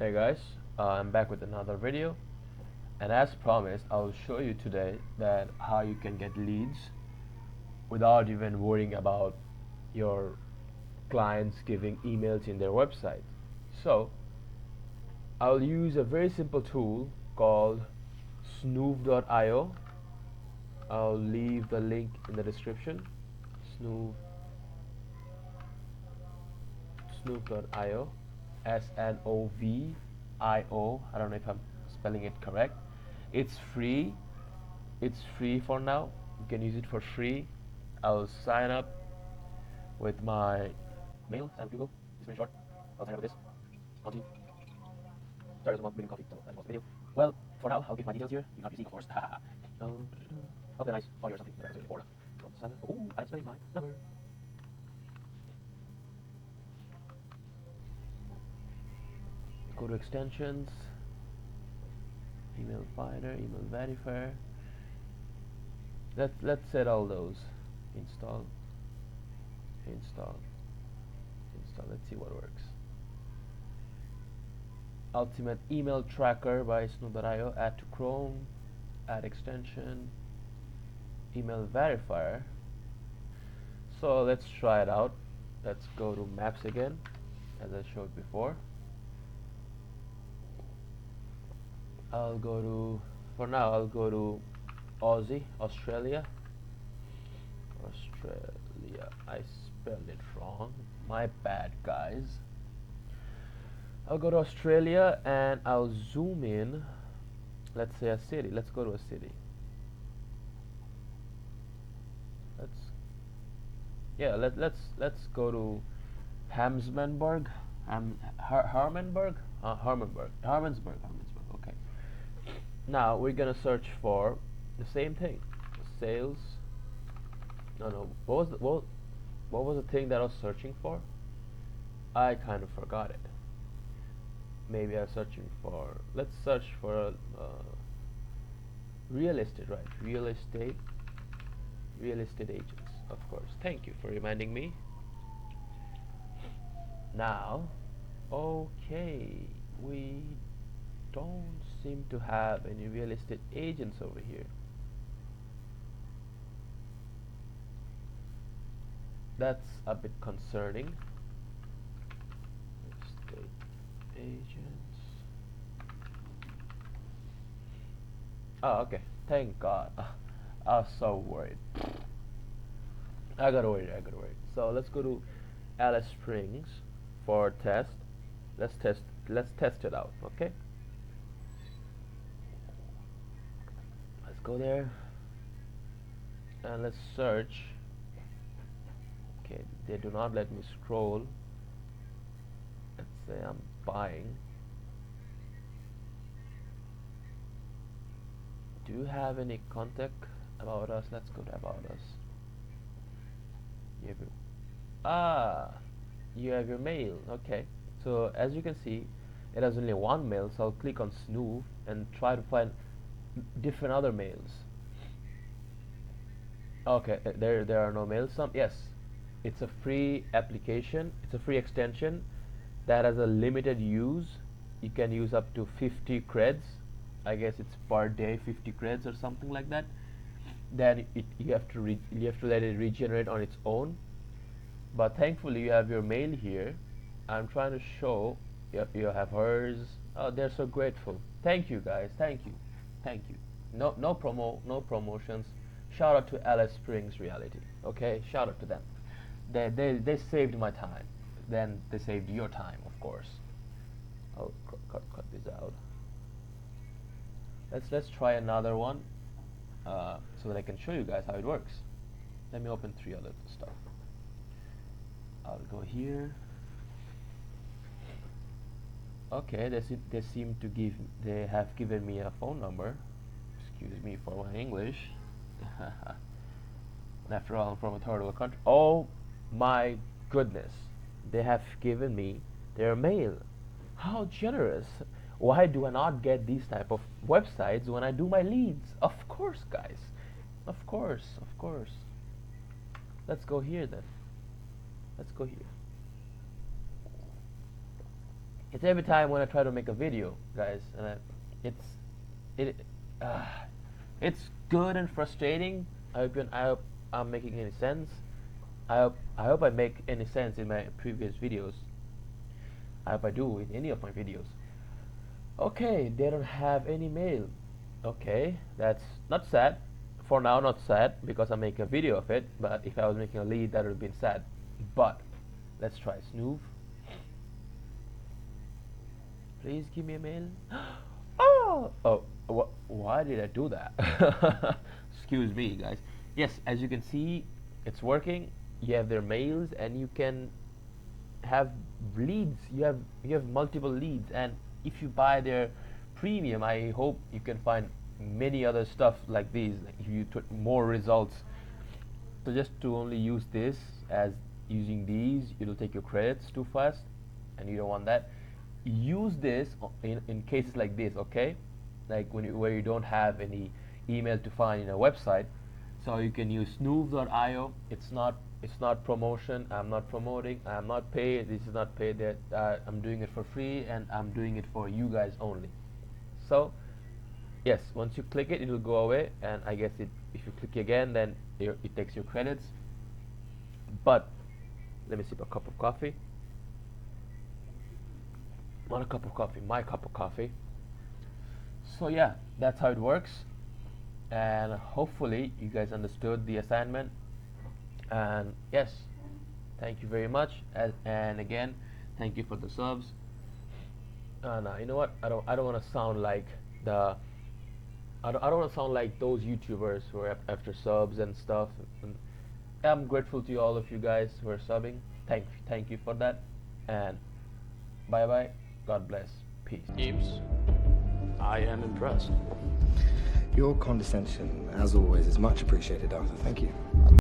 Hey guys, I'm back with another video, and as promised I'll show you today that how you can get leads without even worrying about your clients giving emails in their website. So I'll use a very simple tool called snov.io. I'll leave the link in the description. snov snov.io, SNOVIO. I don't know if I'm spelling it correct. It's free. It's free for now. You can use it for free. I'll sign up with my mail and Google. It's very short. I'll sign up with this. Continue. Sorry, there's one million coffee, so that was the video. Well, for now, I'll give my details here. You cannot be seen, of course. Okay, nice audio or something. That's really important. Oh, I explained my number. Go to extensions, email finder, email verifier. Let's set all those. Install. Let's see what works. Ultimate email tracker by snov.io. Add to Chrome. Add extension. Email verifier. So let's try it out. Let's go to Maps again, as I showed before. For now I'll go to Australia. I spelled it wrong. My bad, guys. I'll go to Australia and I'll zoom in. Let's say a city. Let's go to a city. Let's go to Harmsburg. Harmonsburg. Okay. Now we're gonna search for the same thing. Sales. No. What was the thing that I was searching for? I kind of forgot it. Maybe I was searching for. Let's search for real estate, right? Real estate agents, of course. Thank you for reminding me. Now, okay, we don't seem to have any real estate agents over here. That's a bit concerning. Real estate agents. Oh, okay. Thank God. I was so worried. I got worried. So let's go to Alice Springs for test. Let's test it out. Okay. Let's go there and let's search. Okay, they do not let me scroll. Let's say I'm buying. Do you have any contact about us? Let's go to about us. You have your mail. Okay, so as you can see, it has only one mail, so I'll click on snov and try to find different other mails. Okay, there are no mails. Yes, it's a free application. It's a free extension that has a limited use. You can use up to 50 creds. I guess it's per day 50 creds or something like that. Then you have to let it regenerate on its own. But thankfully you have your mail here. I'm trying to show you have hers. Oh, they're so grateful. Thank you, guys. Thank you. No promotions. Shout out to Alice Springs Reality. Okay, shout out to them. They saved my time. Then they saved your time, of course. I'll cut this out. Let's try another one, so that I can show you guys how it works. Let me open 3 other stuff. I'll go here. Okay, they have given me a phone number. Excuse me for my English. After all, I'm from a third world country. Oh my goodness, they have given me their mail. How generous. Why do I not get these type of websites when I do my leads? Of course, guys. Of course. Let's go here then. It's every time when I try to make a video, guys, and it's it uh, it's good and frustrating. I hope I'm making any sense. I hope I make any sense in my previous videos. I hope I do in any of my videos. Okay, they don't have any mail. Okay, that's not sad. For now, not sad because I make a video of it. But if I was making a lead, that would have been sad. But let's try snov. Please give me a mail. Oh, why did I do that? Excuse me, guys. Yes, as you can see, it's working. You have their mails, and you can have leads. You have multiple leads, and if you buy their premium, I hope you can find many other stuff like these. Like if you took more results. So just to only use this as using these, it'll take your credits too fast, and you don't want that. Use this in cases like this, okay? Like where you don't have any email to find in a website, so you can use snov.io. It's not promotion. I'm not promoting. I'm not paid. This is not paid. That I'm doing it for free, and I'm doing it for you guys only. So yes, once you click it, it will go away, and I guess if you click again, then it takes your credits. But let me sip a cup of coffee. Not a cup of coffee, my cup of coffee. So yeah, that's how it works, and hopefully you guys understood the assignment. And yes, thank you very much, and again, thank you for the subs. And you know what? I don't want to sound like I don't want to sound like those YouTubers who are after subs and stuff. And I'm grateful to all of you guys who are subbing. Thank you for that, and bye bye. God bless. Peace. Teams, I am impressed. Your condescension, as always, is much appreciated, Arthur. Thank you.